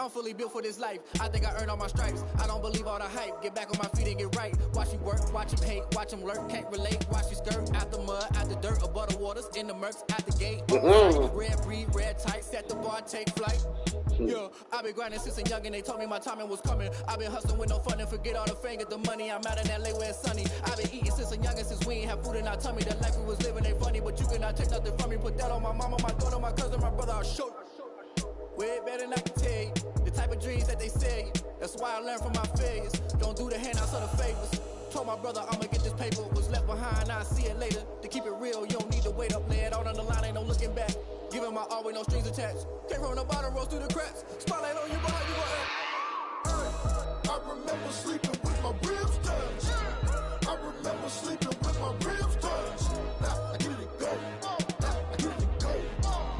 I'm fully built for this life. I think I earned all my stripes. I don't believe all the hype. Get back on my feet and get right. Watch you work, watch him hate, watch him lurk. Can't relate, watch you skirt. Out the mud, out the dirt, above the waters, in the murks, out the gate. Red breed, red tight, set the bar, take flight. Yeah, I've been grinding since a young and they told me my timing was coming. I've been hustling with no fun and forget all the fame, get the money. I'm out in LA where it's sunny. I've been eating since a young and since we ain't have food in our tummy. The life we was living ain't funny, but you cannot take nothing from me. Put that on my mama, my daughter, my cousin, my brother, I'll show you. Way better than I can tell you. The type of dreams that they sell you. That's why I learned from my failures. Don't do the handouts or the favors. Told my brother I'ma get this paper. Was left behind, I'll see it later. To keep it real, you don't need to wait up. Lay it out on the line, ain't no looking back. Giving my all with no strings attached. Came from the bottom, rose through the cracks. Spotlight on you, but how you gon' act? I remember sleeping with my ribs touched. I remember sleeping with my ribs touched. Now I get it go. I get it go.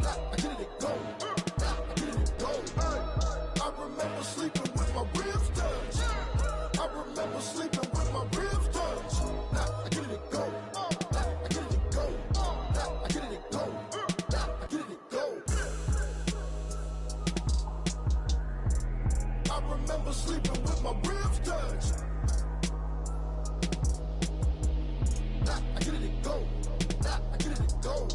I get it go. I get it go. I remember sleeping with my ribs touched. I remember sleeping with my ribs touched. Now I get it go. I get it go. I get it go. I get it go. I remember sleeping with my ribs touched. I get it go. I get it go.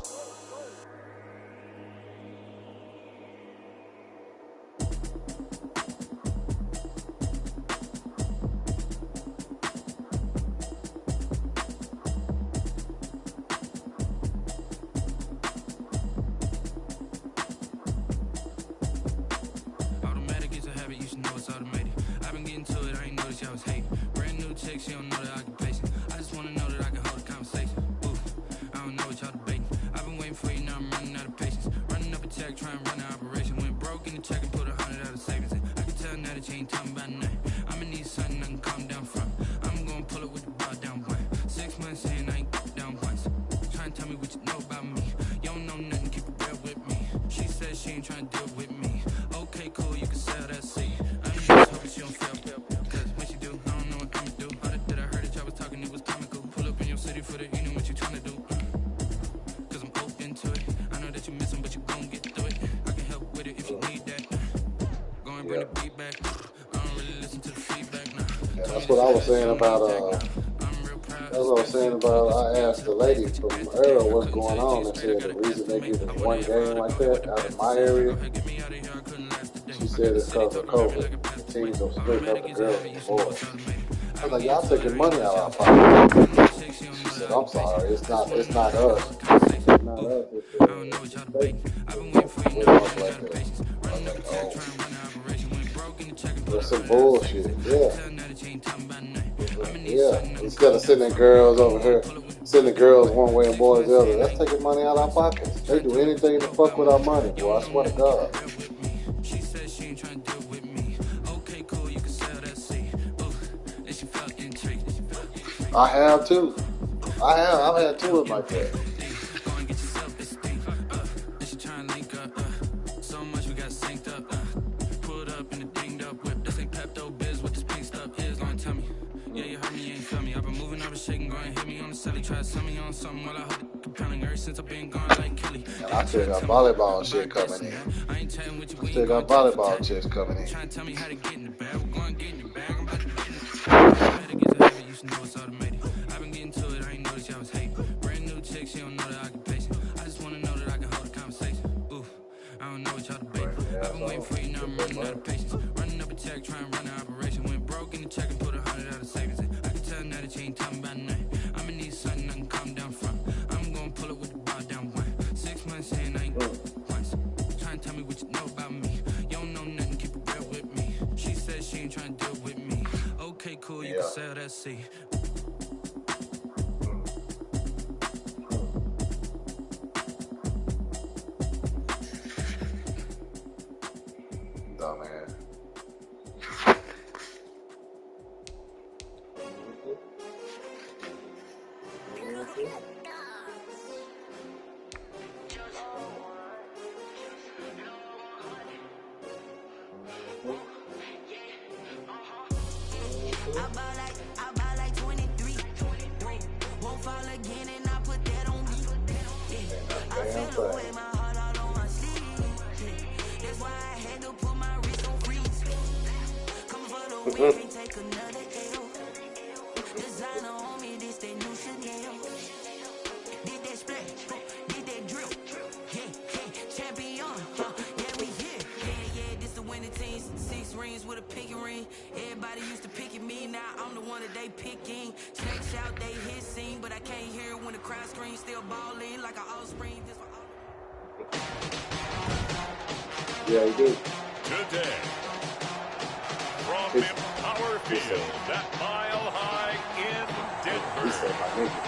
Automatic is a habit, you should know it's automated. I've been getting to it, I ain't noticed y'all was hating. Brand new chick, she don't know the occupation. I just wanna know that I can hold a conversation. Ooh, I don't know what y'all debating. I've been waiting for you, now I'm running out of patience. Running up a check, trying to run an operation. Went broke in the check and put 100 out of savings in. I can tell now that you ain't talking about nothing. I'ma need something I can calm down from. I'm gonna pull it with the bar down one. 6 months in, I ain't down once. Trying to tell me what you know about me. You don't know nothing, keep it real with me. She said she ain't trying to deal with me. Okay, cool, you can sell that seed. I'm just hoping she don't fail. Cause when she do, I don't know what I'ma do. All that I heard that y'all was talking, it was comical. Pull up in your city for the evening, what you trying to do? Cause I'm open to it. I know that you missing, but you gon' get through it. I can help with it if you need that. Go and bring the beat back. I don't really listen to the feedback now. Yeah, that's what I was saying about that's what I was saying about, I asked the lady from Earl what's going on, and said the reason they give us one game like that out of my area, she said it's because of COVID. The teams are splitting up the girls and the boys. I was like, y'all taking money out of our pocket. She said, I'm sorry, it's not us. It's not us, it's the that's some bullshit, yeah. Yeah, instead of sending girls over here, sending girls one way and boys the other, that's taking money out of our pockets. They do anything to fuck with our money, boy, I swear to God. I have too. I've had two of them like that. And I still got volleyball shit coming in. I still got volleyball chicks coming in. I've been getting to it, I ain't noticed y'all was hating. Brand new chick, she don't know the occupation. I just wanna know that I can hold a conversation. Ooh, I don't know what y'all debating. I've been waiting for you, now I'm running out of patience. Running up a check, trying to run an operation. Went broke in the check and put 100 out of savings in. I can tell now that you ain't talking about nothing. I'ma need something I can calm down from. I'm gonna pull it with the bar down one. 6 months in, I ain't once. Trying to tell me what you know about me. You don't know nothing, keep it real with me. She said she ain't trying to deal with me. Okay, cool, you can sell that seed. Dumbass. I buy like 23. Won't fall again and I put that on me. I feel away my heart all on my sleeve. That's why I had to put my wrist on free. maybe take another L. Designer on me, this that new Chanel. Did that splash, did that drill. Yeah, champion, yeah, we here. Yeah, this the winning team. 6 rings with a pinky ring. Everybody used to pick at me, now I'm the one that they picking. Snake shout, they hit scene, but I can't hear it when the crowd screams. Still balling like an offspring. This for all. Yeah, he did. Today, from Empower Field, that mile high in Denver. He said, my nigga.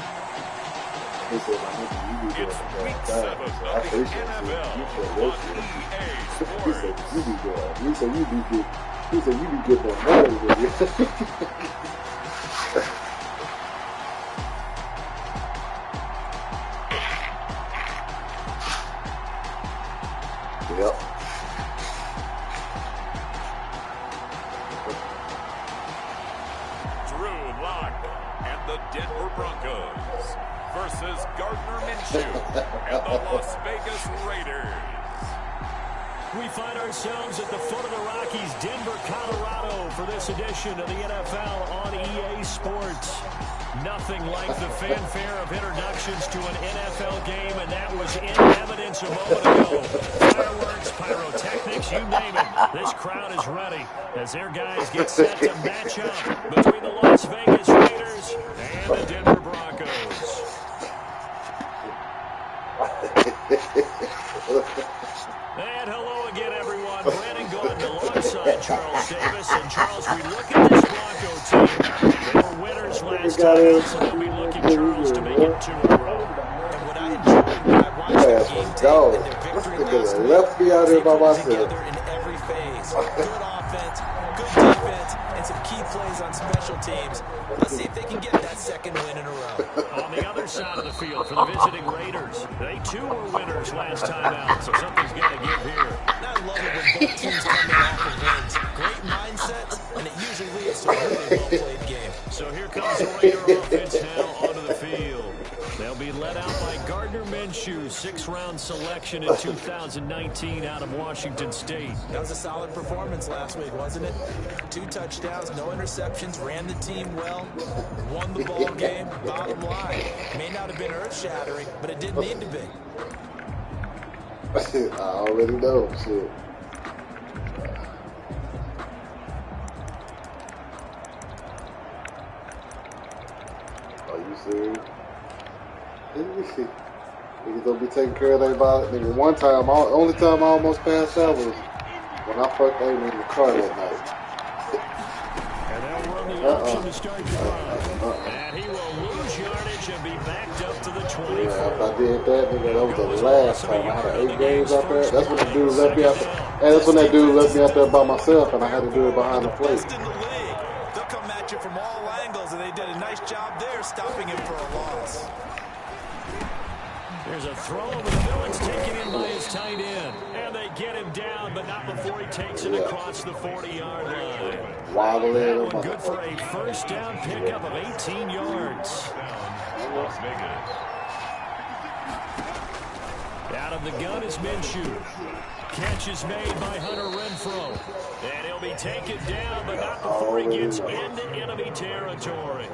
He said, my nigga, you be doing It's some week damn 7 thing. of I the appreciate NFL you. You said on your shit. EA He Sports. said, you be doing. He said, you be good. He said, you be getting that money with you. Yep. Drew Lock and the Denver Broncos versus Gardner Minshew and the Las Vegas Raiders. We find ourselves at the foot of the Rockies, Denver, Colorado, for this edition of the NFL on EA Sports. Nothing like the fanfare of introductions to an NFL game, and that was in evidence a moment ago. Fireworks, pyrotechnics, you name it. This crowd is ready as their guys get set to match up between the Las Vegas Raiders and the Denver Broncos. And hello again, everyone. Brandon Gordon alongside Charles Davis. And Charles, we look at this Bronco team. They were winners last time out, so they'll be looking, Charles, to make it 2 in a row. And what I enjoyed when I watched the game tape and their victory last week, left me out here by they put myself. together in every phase. Good offense, good defense, and some key plays on special teams. Let's see if they can get that second win in a row. On the other side of the field for the visiting Raiders, they too were winners last time out, so something's got to give here. And I love it when both teams come in off of wins. Great mindsets, and it usually leads to a really well-played game. So here comes the Raider offense now onto the field. They'll be led out by Gardner Minshew, 6th-round selection in 2019 out of Washington State. That was a solid performance last week, wasn't it? 2 touchdowns, no interceptions, ran the team well, won the ball game. Bottom line, may not have been earth-shattering, but it didn't need to be. I already know, shit. Are you serious? Niggas don't be taking care of their body. Nigga, one time, only time I almost passed out was when I fucked Amy in the car that night. And they'll run the option to start the drive. And he will lose yardage and be backed up to the 24. Yeah, if I did that, nigga, that was the last time. I had 8 games out there. That's when the dude left me out there. And that's when that dude left me out there by myself, and I had to do it behind the plate. Best in the league. They'll come at you from all angles, and they did a nice job there stopping him for a loss. There's a throw over the middle. It's taken in by his tight end. And they get him down, but not before he takes it across the 40-yard line. Wobbling. That one good for a first down pickup of 18 yards. Las Vegas. Out of the gun is Minshew. Catch is made by Hunter Renfrow. And he'll be taken down, but not before he gets into enemy territory.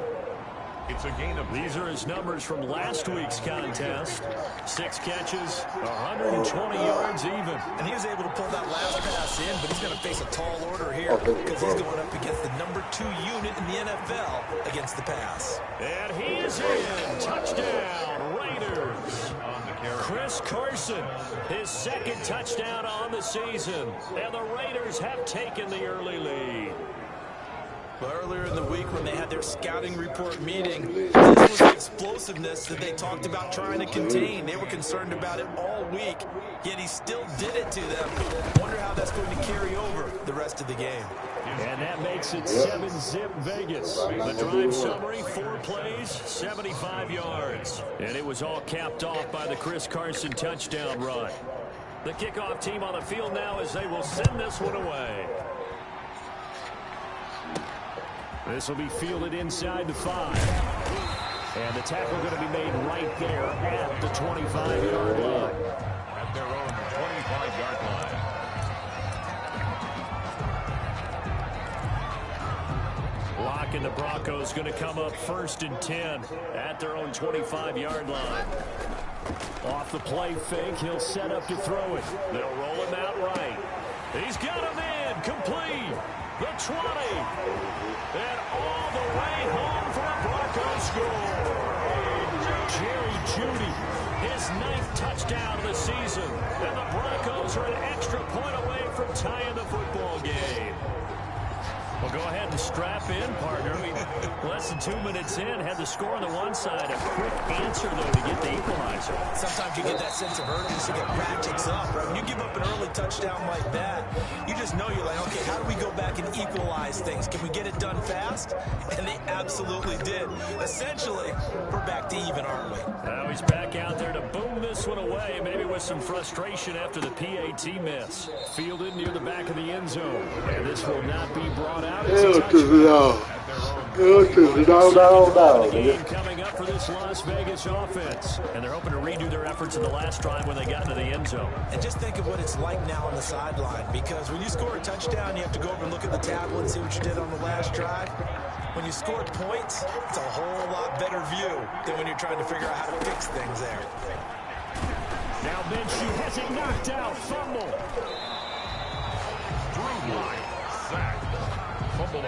It's a gain of These are his numbers from last week's contest. 6 catches, 120 yards even. And he was able to pull that last pass in, but he's going to face a tall order here because he's going up against the number 2 unit in the NFL against the pass. And he is in. Touchdown, Raiders. Chris Carson, his 2nd touchdown on the season. And the Raiders have taken the early lead. Well, earlier in the week when they had their scouting report meeting, this was the explosiveness that they talked about trying to contain. They were concerned about it all week, yet he still did it to them. Wonder how that's going to carry over the rest of the game. And that makes it 7-zip Vegas. The drive summary, 4 plays, 75 yards. And it was all capped off by the Chris Carson touchdown run. The kickoff team on the field now as they will send this one away. This will be fielded inside the 5. And the tackle going to be made right there at the 25-yard line. at their own 25-yard line. Lock and the Broncos going to come up 1st and 10 at their own 25-yard line. Off the play fake, he'll set up to throw it. They'll roll him out right. He's got him in, complete. The 20. And all the way home for a Broncos score. Jerry Jeudy, his 9th touchdown of the season. And the Broncos are an extra point away from tying the football game. Well, go ahead and strap in, partner. Less than 2 minutes in, had the score on the one side. A quick answer, though, to get the equalizer. Sometimes you get that sense of urgency that ratchets up, right? When you give up an early touchdown like that, you just know you're like, okay, how do we go back and equalize things? Can we get it done fast? And they absolutely did. Essentially, we're back to even, aren't we? Now he's back out there to boom this one away, maybe with some frustration after the PAT miss. Fielded near the back of the end zone. And this will not be brought out. It's a game coming up for this Las Vegas offense. And they're hoping to redo their efforts in the last drive when they got into the end zone. And just think of what it's like now on the sideline, because when you score a touchdown, you have to go over and look at the tablet and see what you did on the last drive. When you score points, it's a whole lot better view than when you're trying to figure out how to fix things there. Now Minshew has it knocked out. Fumble. Drew line. Sack. Fumble on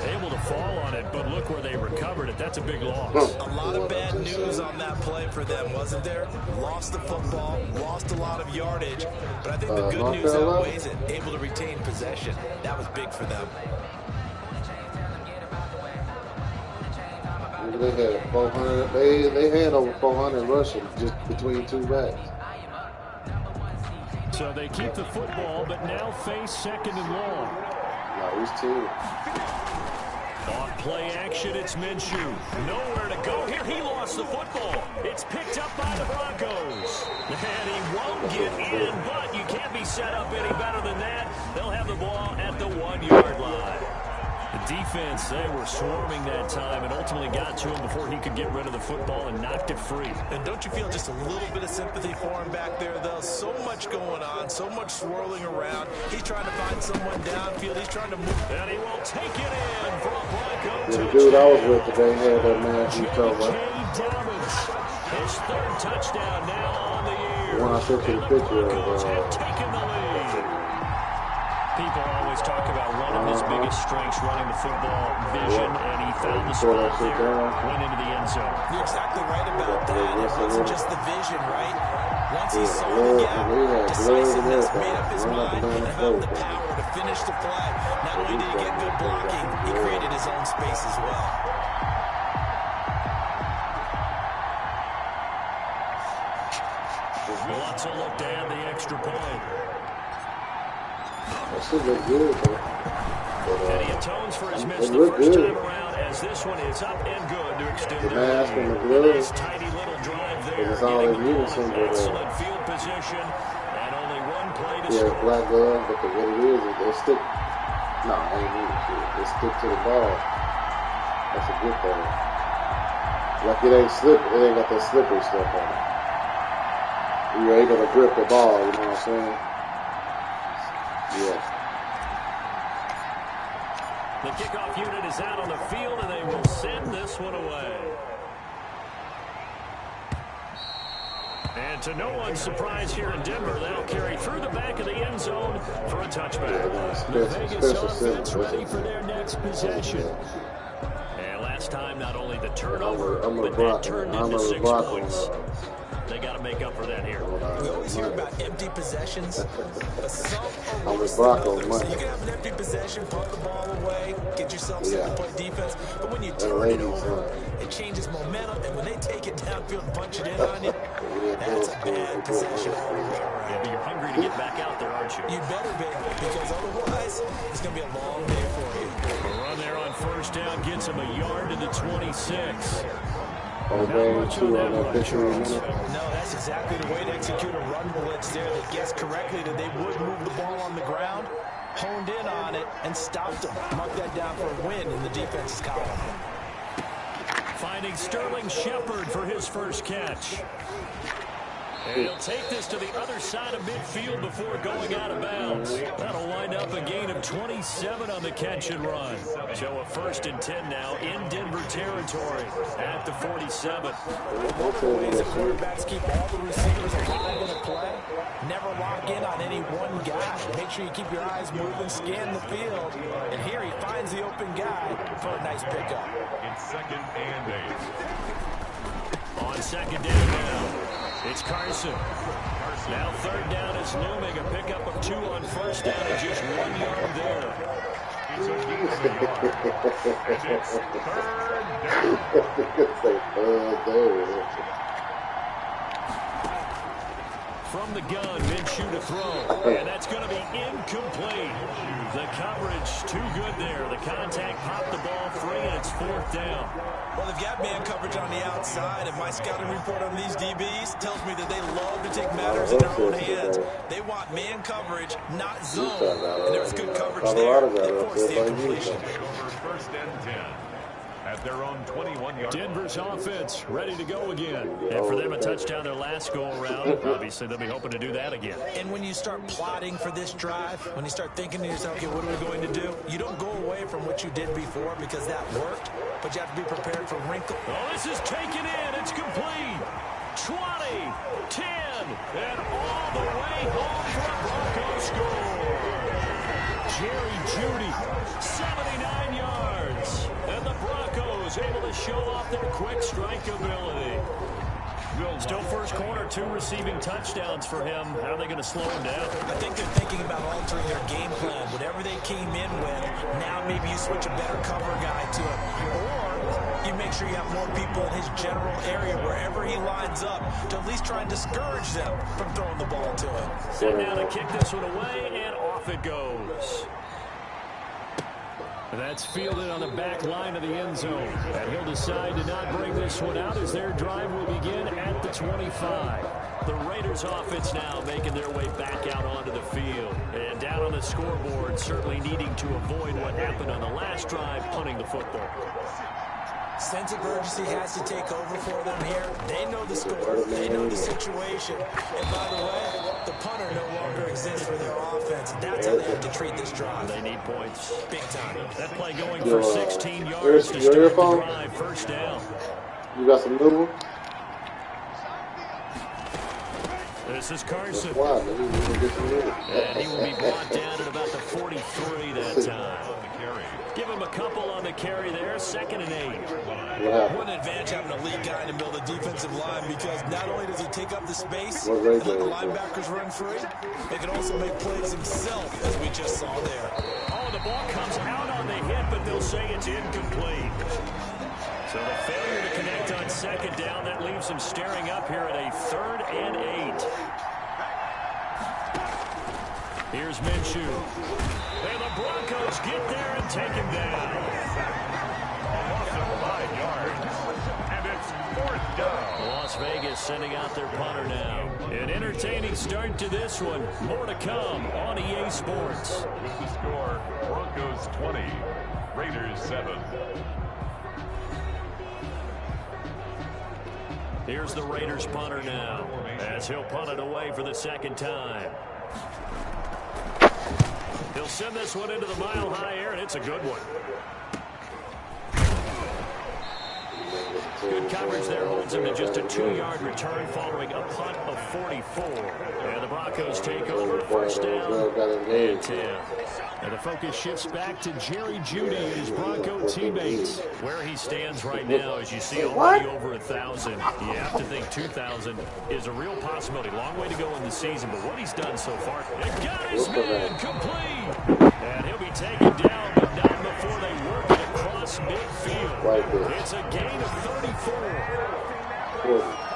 Able to fall on it, but look where they recovered it. That's a big loss. A lot of bad news on that play for them, wasn't there? Lost the football, lost a lot of yardage, but I think the good news outweighs it. Able to retain possession. That was big for them. They had 400. They had over 400 rushing just between two backs. So they keep the football, but now face 2nd and long. No, he's too. Off play action, it's Minshew. Nowhere to go here. He lost the football. It's picked up by the Broncos. And he won't get in, but you can't be set up any better than that. They'll have the ball at the 1-yard line. The defense, they were swarming that time and ultimately got to him before he could get rid of the football and knocked it free. And don't you feel just a little bit of sympathy for him back there, though? So much going on, so much swirling around. He's trying to find someone downfield. He's trying to move. And he will take it in for a Bronco. The dude I was with today had that man he told me. His 3rd touchdown now on the year. When I sent you the picture of taken the lead. People always talk about one of his biggest strengths, running the football, vision, and he found the spot there, went into the end zone. You're exactly right about that. It wasn't just the vision, right? Once he saw the gap, decisiveness, made up his mind, and had the power to finish the play. Not only did he get good blocking, he created his own space as well. Watson looked to add the extra point. That should look good, though. And he atones for his miss the first time around as this one is up and good to extend the mask and the glove. Nice tiny little drive there. It's all they need. Excellent field position and only one play to score. Black glove, but what it is they stick. No, they ain't need it. They stick to the ball. That's a good thing. Like it ain't slip. It ain't got that slippery stuff on it. You're able to grip the ball. You know what I'm saying? Yeah. The kickoff unit is out on the field, and they will send this one away. And to no one's surprise here in Denver, they'll carry through the back of the end zone for a touchback. The Vegas offense ready for their next possession. And last time, not only the turnover, but that turned into 6 points. They got to make up for that here. We always hear about empty possessions. Some are I'm worse with than Broncos, others. man. You can have an empty possession, pump the ball away, get yourself set to play defense. But when you turn it over, it changes momentum. And when they take it downfield and punch it in on you, that's a bad possession all the way around. Yeah, but you're hungry to get back out there, aren't you? You better be, because otherwise, it's going to be a long day for you. A run there on 1st down gets him a yard to the 26. On game 2 on that picture. No, that's exactly the way to execute a run blitz there. They guessed correctly that they would move the ball on the ground, honed in on it, and stopped them. Mark that down for a win in the defense's column. Finding Sterling Shepard for his first catch. And he'll take this to the other side of midfield before going out of bounds. That'll wind up a gain of 27 on the catch and run. So a 1st and 10 now in Denver territory at the 47. One of the ways that quarterbacks keep all the receivers alive in a play, never lock in on any one guy. Make sure you keep your eyes moving, scan the field. And here he finds the open guy for a nice pickup. It's 2nd and 8. On 2nd down now, it's Carson. Now 3rd down is Newman. A pickup of 2 on 1st down and just 1 yard there. He's a gain of a yard. And it's 3rd down. From the gun, Minshew to throw. And that's going to be incomplete. The coverage too good there. The contact popped the ball free, and it's 4th down. Well, they've got man coverage on the outside, and my scouting report on these DBs tells me that they love to take matters in their own hands. They want man coverage, not zone. And there was good coverage there. They forced the incompletion. Over 1st and 10. At their own 21-yard. Denver's offense ready to go again. And for them, a touchdown their last go-around. Obviously, they'll be hoping to do that again. And when you start plotting for this drive, when you start thinking to yourself, okay, what are we going to do? You don't go away from what you did before because that worked, but you have to be prepared for wrinkle. Oh, this is taken in. It's complete. 20, 10, and all the way home for a Broncos score. Jerry Jeudy, 79 yards. And the Broncos able to show off their quick strike ability. Still first quarter, 2 receiving touchdowns for him. How are they going to slow him down? I think they're thinking about altering their game plan. Whatever they came in with, now maybe you switch a better cover guy to it. Or you make sure you have more people in his general area wherever he lines up to at least try and discourage them from throwing the ball to him. Set now to kick this one away, and off it goes. That's fielded on the back line of the end zone. And he'll decide to not bring this one out as their drive will begin at the 25. The Raiders offense now making their way back out onto the field. And down on the scoreboard, certainly needing to avoid what happened on the last drive, punting the football. Sense of urgency has to take over for them here. They know the score. They know the situation. And by the way, the punter no longer exists for their offense. That's how they have to treat this drive. They need points. Big time. That play going for 16 yards to start the drive. 1st down. You got some new one? This is Carson. Wow, and he will be brought down at about the 43 that time. Give him a couple on the carry there. 2nd and 8. What an advantage having a lead guy in the middle of the defensive line, because not only does he take up the space and let the linebackers run free, they can also make plays himself, as we just saw there. Oh, the ball comes out on the hit, but they'll say it's incomplete. So the failure to connect on 2nd down, that leaves him staring up here at a 3rd and 8. Here's Minshew. And the Broncos get there and take him down. A loss of 5 yards. And it's 4th down. Las Vegas sending out their punter now. An entertaining start to this one. More to come on EA Sports. With the score, Broncos 20, Raiders 7. Here's the Raiders punter now, as he'll punt it away for the 2nd time. He'll send this one into the mile-high air, and it's a good one. Good coverage there holds him to just a 2-yard return following a punt of 44. And the Broncos take over, 1st down and 10. And the focus shifts back to Jerry Jeudy and his Bronco teammates. Where he stands right now, as you see, already over 1,000. You have to think 2,000 is a real possibility. Long way to go in the season, but what he's done so far, and got his man complete. And he'll be taken down, but not before they work it across midfield. It's a gain of 34.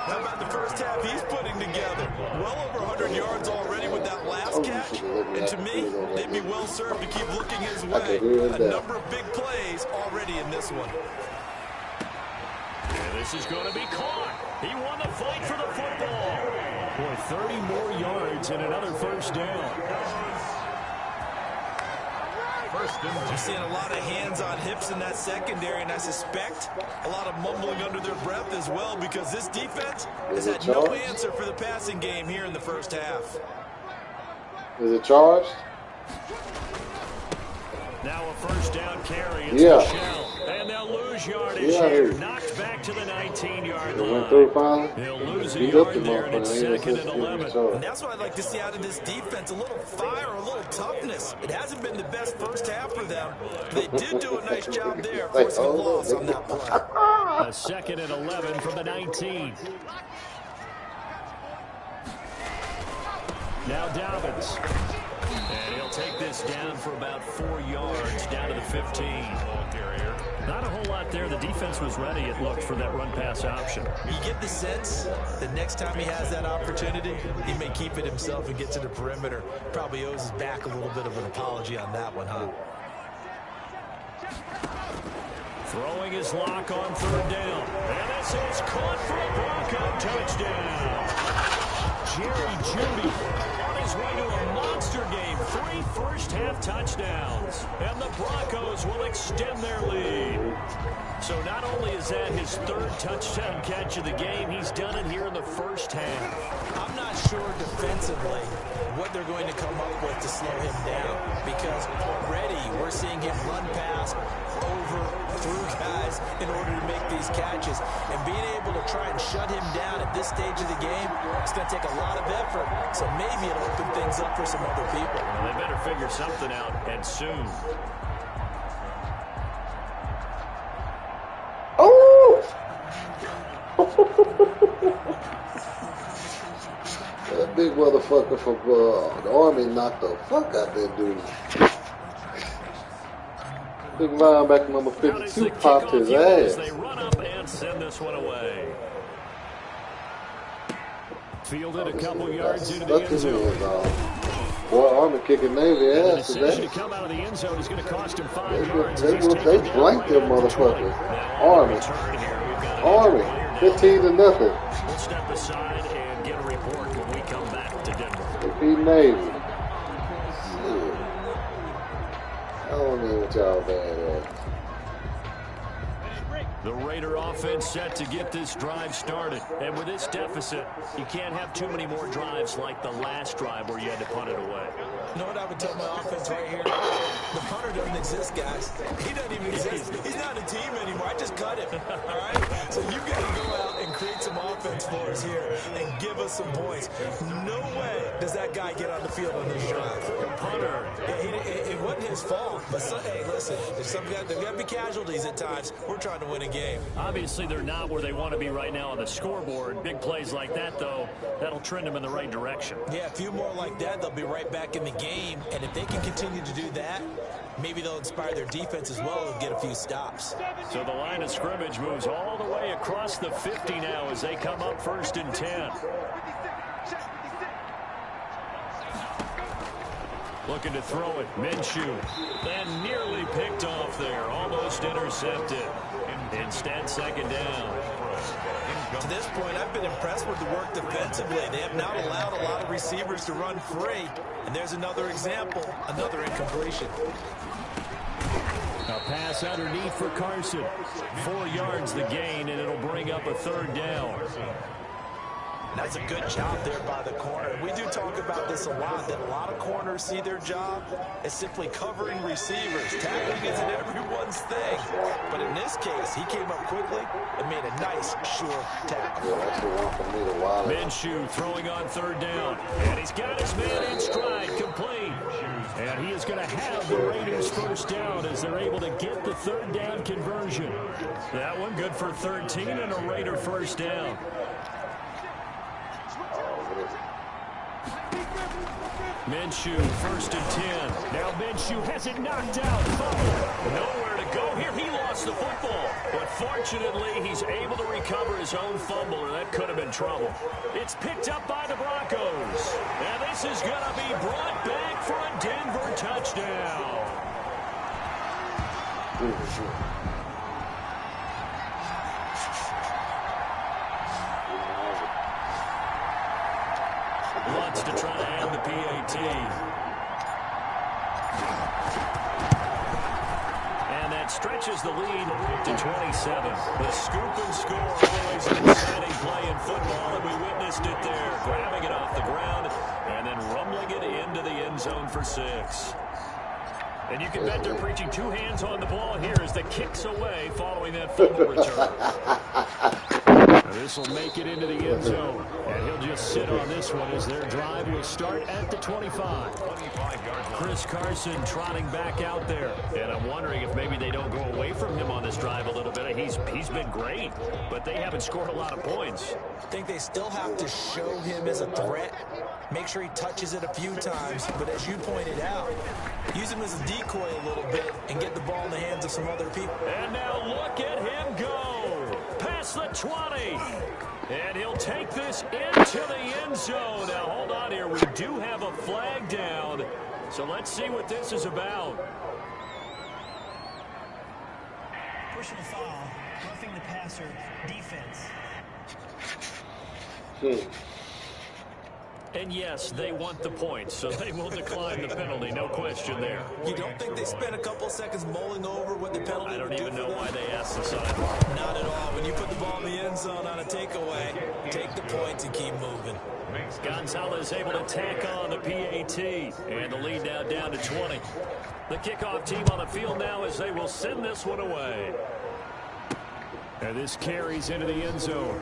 How about the first half he's putting together? Well over 100 yards already with that last catch. And to me, they'd be well served to keep looking his way. A number of big plays already in this one. And this is going to be caught. He won the fight for the football. Boy, 30 more yards and another 1st down. You're seeing a lot of hands on hips in that secondary, and I suspect a lot of mumbling under their breath as well, because this defense has had no answer for the passing game here in the first half. Is it charged? Now a first down carry. It's Michelle. And they'll lose yardage here. Knocked back to the 19-yard line. Went through finally. They'll lose a yard there, and it's 2nd and 11. And that's what I'd like to see out of this defense. A little fire, a little toughness. It hasn't been the best first half for them. They did do a nice job there, forcing a loss on that play. A 2nd and 11 from the 19. Now Dobbins. And he'll take this down for about 4 yards, down to the 15. Not a whole lot there. The defense was ready, it looked, for that run-pass option. You get the sense that next time he has that opportunity, he may keep it himself and get to the perimeter. Probably owes his back a little bit of an apology on that one, huh? Throwing his lock on 3rd down. And this is caught for a Bronco touchdown. Jerry Jeudy on his way to a monster game. 3 first-half touchdowns. And the Broncos will extend their lead. So not only is that his 3rd touchdown catch of the game, he's done it here in the first half. I'm not sure defensively what they're going to come up with to slow him down, because already we're seeing him run past, over, through guys in order to make these catches. And being able to try and shut him down at this stage of the game, it's going to take a lot of effort. So maybe it'll open things up for some other people. Well, they better figure something out, and soon. Oh! That big motherfucker from the Army knocked the fuck out that dude. Big linebacker number 52 popped his ass. They run up and send this one away. Fielded a couple yards into the end zone. Boy, Army kicking Navy ass today. The decision to come out of the end zone is going to cost him 5 yards. They blanked them motherfuckers. Army, 15-0. We'll step aside and get a report when we come back to Denver. They beat Navy. I don't know what y'all bad at. The Raider offense set to get this drive started. And with this deficit, you can't have too many more drives like the last drive where you had to punt it away. You know what I would tell my offense right here? The punter doesn't exist, guys. He doesn't even exist. He's not a team anymore. I just cut him. All right? So you got to go out and create some offense for us here and give us some points. No way does that guy get on the field on this drive. The punter. Yeah, it wasn't his fault. But, hey, listen, there's got to be casualties at times. We're trying to win a game. Obviously, they're not where they want to be right now on the scoreboard. Big plays like that, though, that'll trend them in the right direction. Yeah, a few more like that, they'll be right back in the game. And if they can continue to do that, maybe they'll inspire their defense as well and get a few stops. So the line of scrimmage moves all the way across the 50 now as they come up 1st and 10. Looking to throw it. Minshew. And nearly picked off there. Almost intercepted. Instead, 2nd down. To this point, I've been impressed with the work defensively. They have not allowed a lot of receivers to run free. And there's another example, another incompletion. A pass underneath for Carson. 4 yards the gain, and it'll bring up a 3rd down. That's a good job there by the corner. We do talk about this a lot, that a lot of corners see their job as simply covering receivers. Tackling isn't everyone's thing. But in this case, he came up quickly and made a nice, sure tackle. Minshew throwing on 3rd down. And he's got his man in stride, complete. And he is going to have the Raiders' first down as they're able to get the 3rd down conversion. That one good for 13 and a Raider first down. Minshew, 1st and 10. Now Minshew has it knocked out. Fumble. Nowhere to go here. He lost the football. But fortunately, he's able to recover his own fumble, and that could have been trouble. It's picked up by the Broncos. And this is going to be brought back for a Denver touchdown. Wants to try to end the PAT. It stretches the lead to 27. The scoop and score, always an exciting play in football, and we witnessed it there, grabbing it off the ground and then rumbling it into the end zone for 6. And you can bet they're preaching 2 hands on the ball here as the kick's away following that fumble return. This will make it into the end zone, and he'll just sit on this one as their drive will start at the 25. Chris Carson trotting back out there, and I'm wondering if maybe they don't go away from him on this drive a little bit. He's been great, but they haven't scored a lot of points. I think they still have to show him as a threat, make sure he touches it a few times, but as you pointed out, use him as a decoy a little bit and get the ball in the hands of some other people. And now look at him go. Past the 20. And he'll take this into the end zone. Now, hold on here. We do have a flag down. So let's see what this is about. Personal foul, roughing the passer, defense. And yes, they want the points, so they will decline the penalty. No question there. You don't think they spent a couple seconds mulling over what the penalty would do? I don't even know why they asked the sideline. Not at all. When you put the ball in the end zone on a takeaway, take the points and keep moving. Gonzalez able to tack on the PAT, and the lead now down to 20. The kickoff team on the field now as they will send this one away. And this carries into the end zone.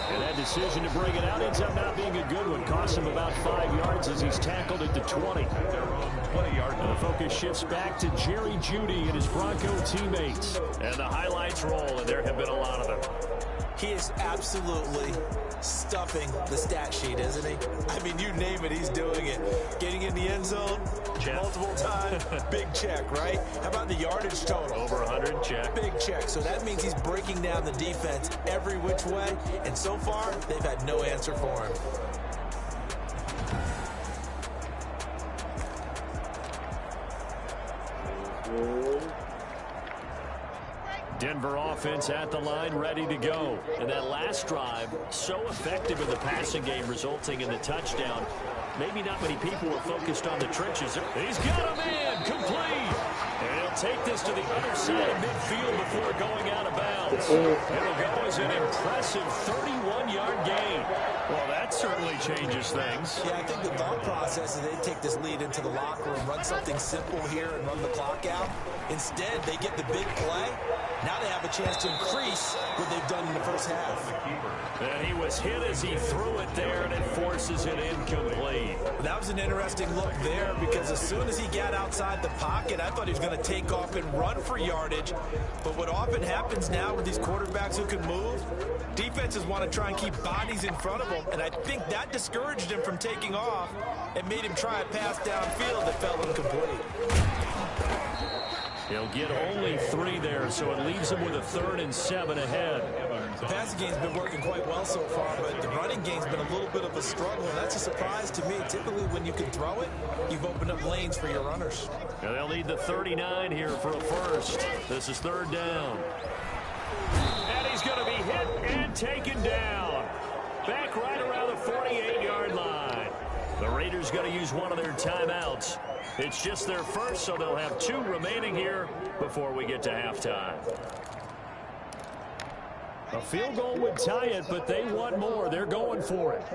And that decision to bring it out ends up not being a good one. Cost him about 5 yards as he's tackled at the 20. And the focus shifts back to Jerry Jeudy and his Bronco teammates. And the highlights roll, and there have been a lot of them. He is absolutely stuffing the stat sheet, isn't he? I mean, you name it, he's doing it. Getting in the end zone multiple times, big check, right? How about the yardage total? Over 100, check. Big check. So that means he's breaking down the defense every which way, and so far, they've had no answer for him. Denver offense at the line, ready to go. And that last drive, so effective in the passing game, resulting in the touchdown. Maybe not many people were focused on the trenches. He's got a man, complete. And he'll take this to the other side of midfield before going out of bounds. It'll go as an impressive 31-yard gain. Well, that certainly changes things. Yeah, I think the thought process is they take this lead into the locker room, run something simple here and run the clock out. Instead, they get the big play. Now they have a chance to increase what they've done in the first half. And he was hit as he threw it there, and it forces it incomplete. That was an interesting look there because as soon as he got outside the pocket, I thought he was going to take off and run for yardage. But what often happens now with these quarterbacks who can move, defenses want to try and keep bodies in front of them, and I think that discouraged him from taking off and made him try a pass downfield that fell incomplete. He'll get only 3 there, so it leaves him with a 3rd and 7 ahead. The passing game's been working quite well so far, but the running game's been a little bit of a struggle, and that's a surprise to me. Typically, when you can throw it, you've opened up lanes for your runners. And they'll need the 39 here for a first. This is 3rd down. And he's going to be hit and taken down. Back right around the 48-yard line. The Raiders going to use one of their timeouts. It's just their first, so they'll have 2 remaining here before we get to halftime. A field goal would tie it, but they want more. They're going for it.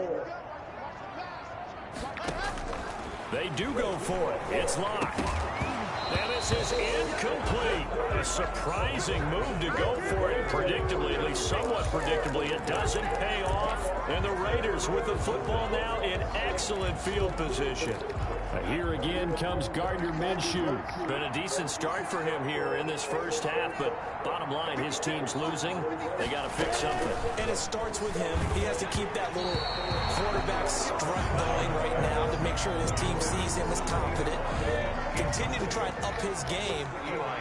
They do go for it. It's locked. And this is incomplete. A surprising move to go for it predictably, at least somewhat predictably. It doesn't pay off. And the Raiders with the football now in excellent field position. Here again comes Gardner Minshew. Been a decent start for him here in this first half, but bottom line, his team's losing. They got to fix something. And it starts with him. He has to keep that little quarterback strut going right now to make sure his team sees him as confident. Continue to try and up his game,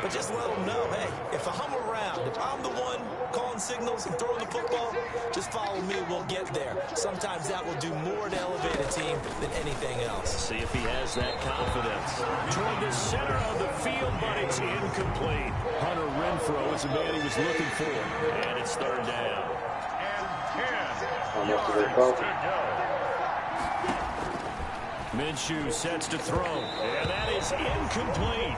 but just let him know, hey, if I'm around, if I'm the one calling signals and throwing the football, just follow me, we'll get there. Sometimes that will do more to elevate a team than anything else. See if he has that confidence. Toward the center of the field, but it's incomplete. Hunter Renfrow is the man he was looking for. And it's 3rd down. How much did they cost? Minshew sets to throw. And that is incomplete.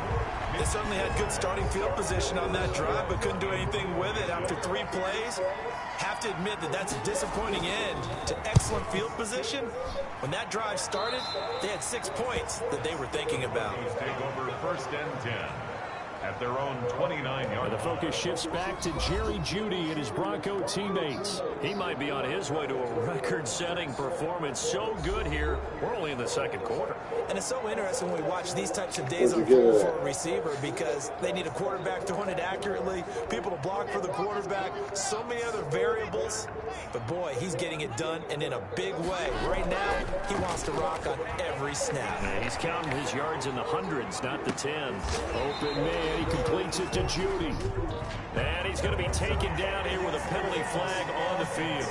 They certainly had good starting field position on that drive, but couldn't do anything with it after 3 plays. Have to admit that that's a disappointing end to excellent field position. When that drive started, they had 6 points that they were thinking about. Take over 1st and 10 at their own 29-yard. The focus shifts back to Jerry Jeudy and his Bronco teammates. He might be on his way to a record-setting performance. So good here. We're only in the 2nd quarter. And it's so interesting when we watch these types of days unfold for a receiver because they need a quarterback throwing it accurately, people to block for the quarterback, so many other variables. But, boy, he's getting it done and in a big way. Right now, he wants to rock on every snap. And he's counting his yards in the hundreds, not the tens. Open man, he completes it to Jeudy. And he's going to be taken down here with a penalty flag on the field.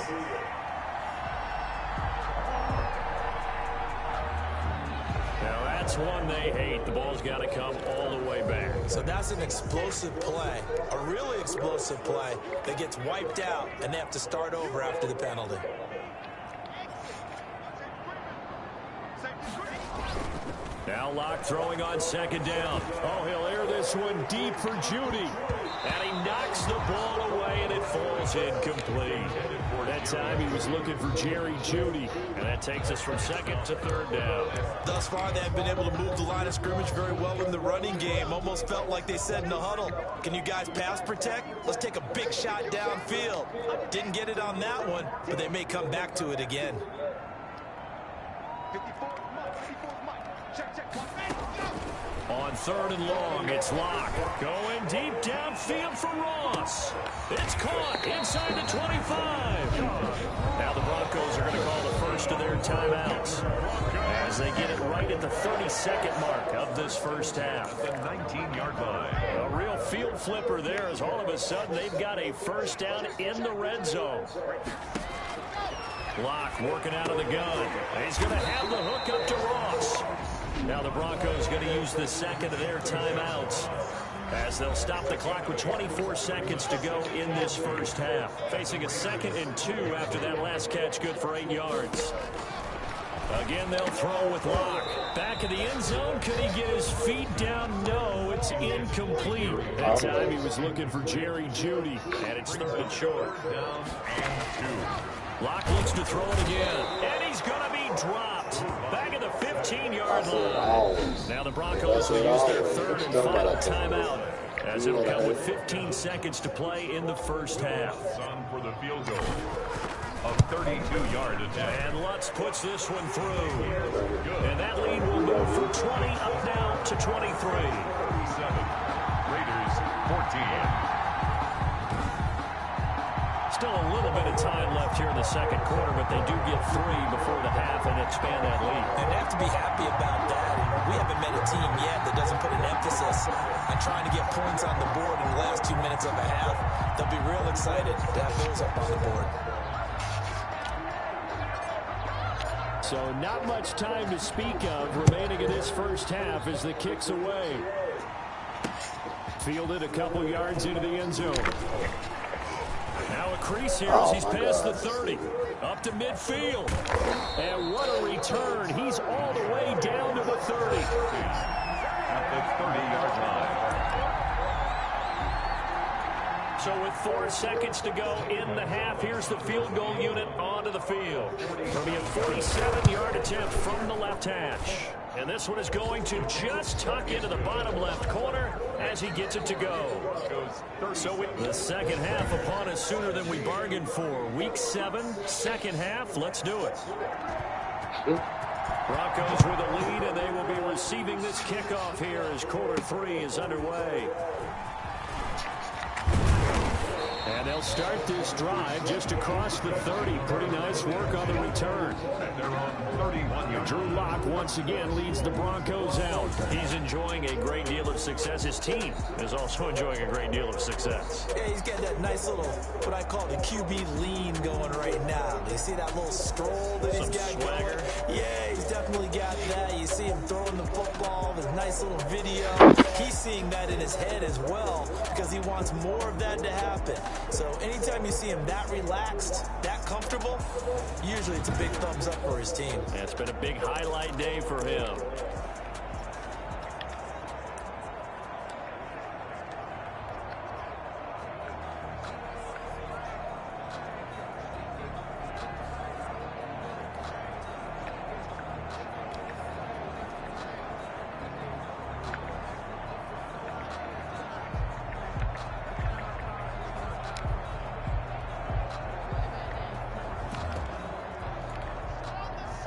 Now that's one they hate. The ball's got to come all the way back. So that's an explosive play, a really explosive play that gets wiped out, and they have to start over after the penalty. Now Locke throwing on 2nd down. Oh, he'll air this one deep for Jeudy. And he knocks the ball away, and it falls incomplete. That time he was looking for Jerry Jeudy. And that takes us from 2nd to 3rd down. Thus far, they have been able to move the line of scrimmage very well in the running game. Almost felt like they said in the huddle, can you guys pass protect? Let's take a big shot downfield. Didn't get it on that one, but they may come back to it again. On 3rd and long, it's Locke. Going deep downfield for Ross. It's caught inside the 25. Now the Broncos are going to call the first of their timeouts as they get it right at the 32nd mark of this first half. The 19-yard line. A real field flipper there as all of a sudden they've got a first down in the red zone. Locke working out of the gun. He's going to have the hook up to Ross. Now the Broncos going to use the 2nd of their timeouts as they'll stop the clock with 24 seconds to go in this first half. Facing a 2nd and 2 after that last catch, good for 8 yards. Again, they'll throw with Locke. Back in the end zone. Could he get his feet down? No, it's incomplete. That time he was looking for Jerry Jeudy, and it's 3rd and short. Down and 2. Locke looks to throw it again, and he's going to be dropped. Back at the 15-yard line. Now the Broncos will use their 3rd and final timeout as it'll come with 15 seconds to play in the first half. On for the field goal. A 32-yard attempt. And Lutz puts this one through. And that lead will move from 20 up now to 23. 37. Raiders 14. Still a little bit of time left here in the 2nd quarter, but they do get 3 before the half and expand that lead. And they have to be happy about that. And we haven't met a team yet that doesn't put an emphasis on trying to get points on the board in the last 2 minutes of a half. They'll be real excited to have those up on the board. So not much time to speak of remaining in this first half as the kick's away. Fielded a couple yards into the end zone. Now a crease here as he's past the 30. Up to midfield. And what a return. He's all the way down to the 30. At the 30-yard line. So with 4 seconds to go in the half, here's the field goal unit onto the field. It'll be a 47-yard attempt from the left hash. And this one is going to just tuck into the bottom left corner as he gets it to go. So the second half upon us sooner than we bargained for. Week 7, second half. Let's do it. Broncos with a lead, and they will be receiving this kickoff here as quarter 3 is underway. And they'll start this drive just across the 30. Pretty nice work on the return. And they're on 31 yards. Drew Lock once again leads the Broncos out. He's enjoying a great deal of success. His team is also enjoying a great deal of success. Yeah, he's got that nice little, what I call the QB lean going right now. You see that little stroll that he's got swagger going? Yeah, he's definitely got that. You see him throwing the football, his nice little video. He's seeing that in his head as well because he wants more of that to happen. So anytime you see him that relaxed, that comfortable, usually it's a big thumbs up for his team. Yeah, it's been a big highlight day for him.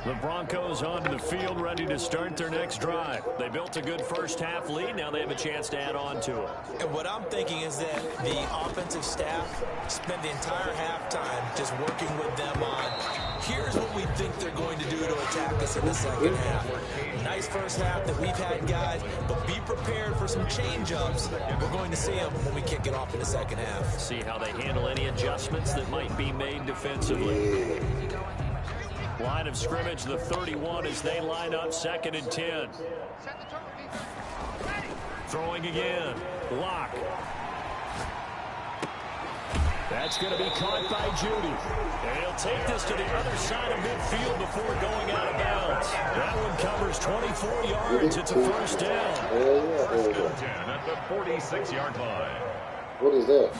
The Broncos onto the field, ready to start their next drive. They built a good first-half lead. Now they have a chance to add on to it. And what I'm thinking is that the offensive staff spent the entire halftime just working with them on, here's what we think they're going to do to attack us in the second half. Nice first half that we've had, guys, but be prepared for some change-ups. We're going to see them when we kick it off in the second half. See how they handle any adjustments that might be made defensively. Line of scrimmage, the 31, as they line up 2nd and 10. Throwing again. Lock. That's going to be caught by Judy. And he'll take this to the other side of midfield before going out of bounds. That one covers 24 yards. It's a first down. First and 10 at the 46-yard line. What is that?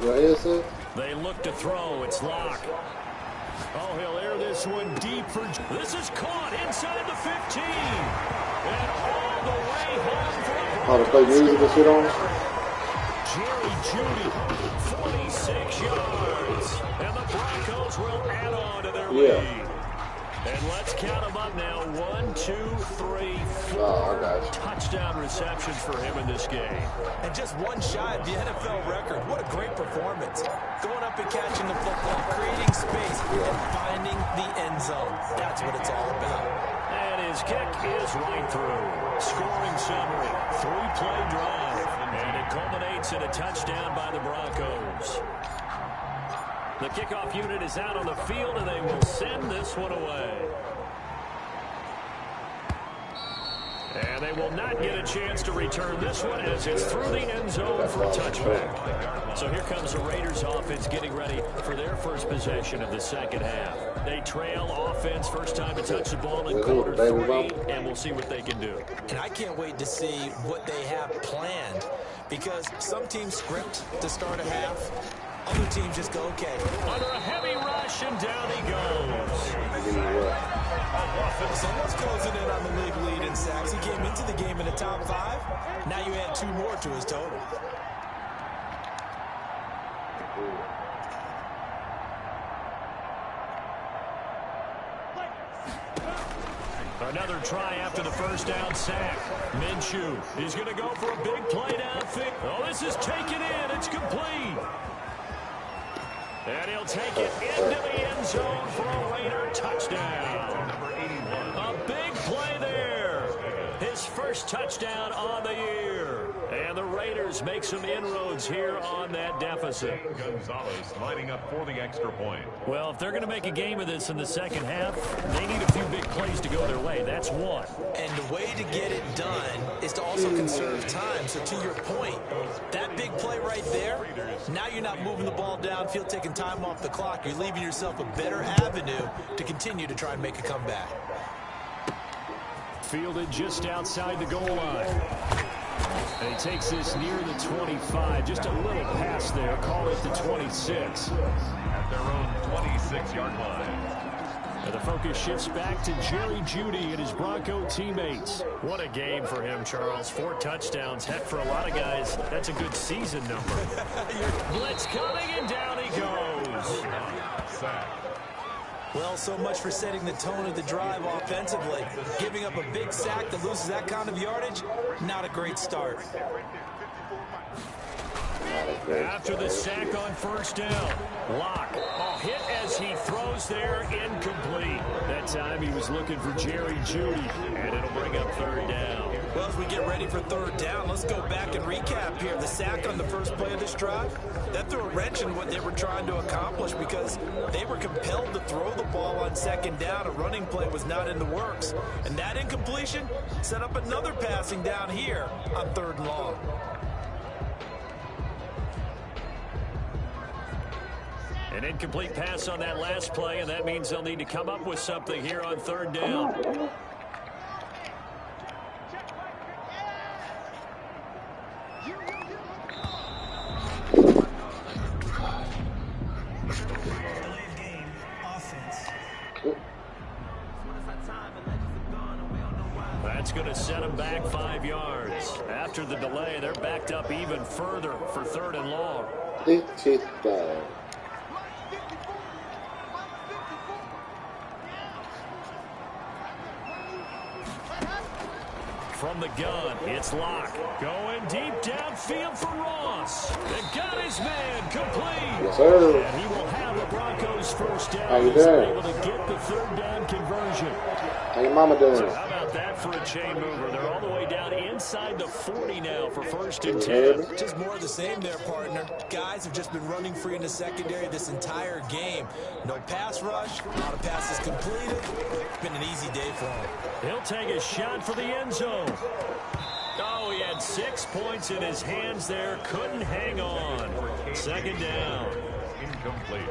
Your headset? They look to throw. It's Lock. Oh, he'll air this one deep for... This is caught inside the 15. And all the way home for the... How to play music and shit on? Jerry Judy, 46 yards. And the Broncos will add on to their lead. And let's count them up now. 1, 2, 3, 4 touchdown receptions for him in this game. And just one shy of the NFL record. What a great performance. Going up and catching the football, creating space, and finding the end zone. That's what it's all about. And his kick is right through. Scoring summary, 3-play drive. And it culminates in a touchdown by the Broncos. The kickoff unit is out on the field, and they will send this one away. And they will not get a chance to return this one as it's through the end zone for a touchback. So here comes the Raiders offense getting ready for their first possession of the second half. They trail offense, first time to touch the ball in quarter 3, and we'll see what they can do. And I can't wait to see what they have planned, because some teams script to start a half. Other teams just go, okay. Under a heavy rush, and down he goes. Someone's closing in on the league lead in sacks. He came into the game in the top 5. Now you add 2 more to his total. Another try after the first down sack. Minshew is going to go for a big play downfield. Oh, this is taken in. It's complete. And he'll take it into the end zone for a Raider touchdown. Number 81. A big play there. His first touchdown on the year. And the Raiders make some inroads here on that deficit. Gonzalez lining up for the extra point. Well, if they're going to make a game of this in the second half, they need a few big plays to go their way. That's one. And the way to get it done is to also conserve time. So to your point, that big play right there, now you're not moving the ball downfield, taking time off the clock. You're leaving yourself a better avenue to continue to try and make a comeback. Fielded just outside the goal line. And he takes this near the 25. Just a little pass there. Call it the 26. At their own 26-yard line. And the focus shifts back to Jerry Jeudy and his Bronco teammates. What a game for him, Charles. 4 touchdowns. Heck, for a lot of guys, that's a good season number. Blitz coming, and down he goes. Sack. Well, so much for setting the tone of the drive offensively. Giving up a big sack that loses that kind of yardage, not a great start. After the sack on first down, Lock. Oh, hit as he throws there, incomplete. That time he was looking for Jerry Jeudy, and it'll bring up third down. Well, as we get ready for third down, let's go back and recap here. The sack on the first play of this drive, that threw a wrench in what they were trying to accomplish because they were compelled to throw the ball on second down. A running play was not in the works. And that incompletion set up another passing down here on third and long. An incomplete pass on that last play, and that means they'll need to come up with something here on third down. That's going to set them back 5 yards. After the delay, they're backed up even further for third and long. From the gun, it's Locke. Going deep downfield for Ross. They got his man complete. Yes, sir. And he will have the Broncos first down. How you He's doing? able to get the third down conversion. How your mama doing? So how about that for a chain mover? They're all the way down inside the 40 now for first and You heard 10. me? Just more of the same there, partner. Guys have just been running free in the secondary this entire game. No pass rush, a lot of passes completed. It's been an easy day for him. He'll take a shot for the end zone. Oh, he had 6 points in his hands there. Couldn't hang on. Second down. Incomplete.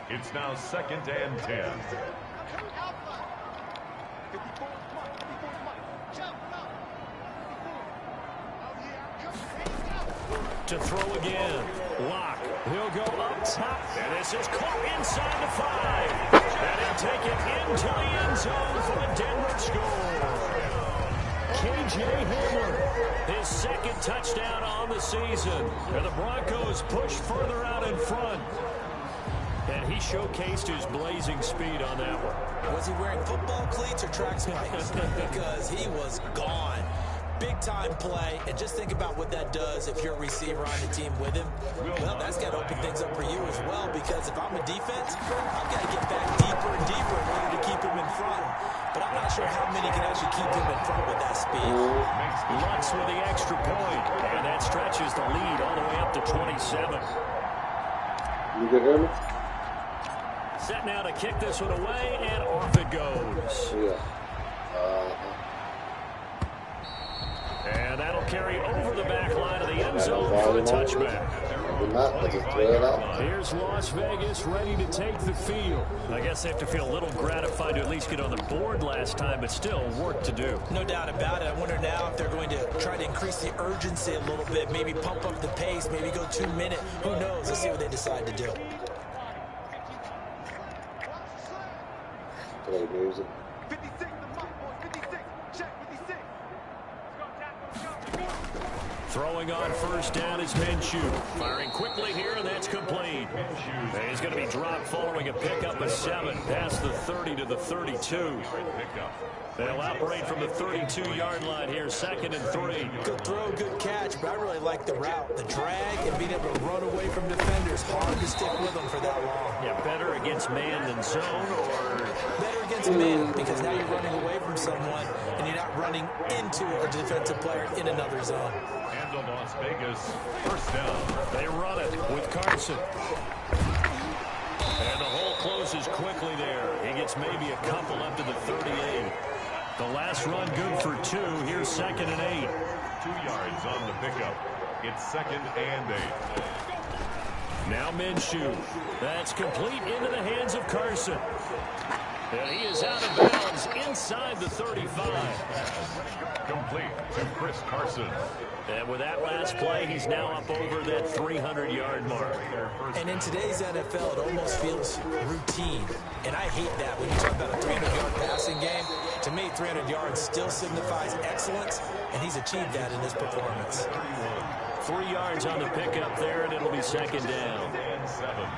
It's now 2nd and 10. To throw again. Locke. He'll go up top. And this is caught inside the 5. And he'll take it into the end zone for the Denver score. KJ Hamler, his 2nd touchdown on the season. And the Broncos push further out in front. And he showcased his blazing speed on that one. Was he wearing football cleats or track spikes? Because he was gone. Big-time play, and just think about what that does if you're a receiver on the team with him. Well, that's got to open things up for you as well, because if I'm a defense, I've got to get back deeper and deeper in order to keep him in front. But I'm not sure how many can actually keep him in front with that speed. Lutz with the extra point, and that stretches the lead all the way up to 27. You can hear me? Set now to kick this one away, and off it goes. Yeah. And that'll carry over the back line of the end zone for a touchback. Here's Las Vegas ready to take the field. I guess they have to feel a little gratified to at least get on the board last time, but still work to do. No doubt about it. I wonder now if they're going to try to increase the urgency a little bit, maybe pump up the pace, maybe go 2-minute. Who knows? Let's see what they decide to do. Play music. 56, the mic, boy, 56. Check 56. Throwing on first down is Minshew. Firing quickly here, and that's complete. And he's going to be dropped following a pickup of 7 past the 30 to the 32. They'll operate from the 32-yard line here, 2nd and 3. Good throw, good catch, but I really like the route. The drag and being able to run away from defenders. Hard to stick with them for that long. Yeah, better against man than zone, or better against man, because now you're running away from someone and you're not running into a defensive player in another zone. And the Las Vegas first down. They run it with Carson. And the hole closes quickly there. He gets maybe a couple up to the 38. The last run good for 2. Here's 2nd and 8. 2 yards on the pickup. It's 2nd and 8. Now Minshew. That's complete into the hands of Carson. And he is out of bounds inside the 35. Complete to Chris Carson. And with that last play, he's now up over that 300-yard mark. And in today's NFL, it almost feels routine. And I hate that when you talk about a 300-yard passing game. To me, 300 yards still signifies excellence, and he's achieved that in his performance. 3 yards on the pickup there, and it'll be 2nd down. And 7.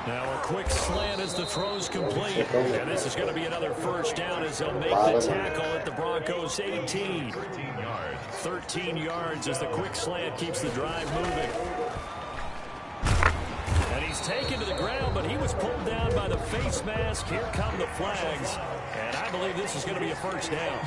Now a quick slant as the throw's complete. And this is going to be another first down as they'll make the tackle at the Broncos 18. 13 yards as the quick slant keeps the drive moving. And he's taken to the ground, but he was pulled down by the face mask. Here come the flags. And I believe this is going to be a first down.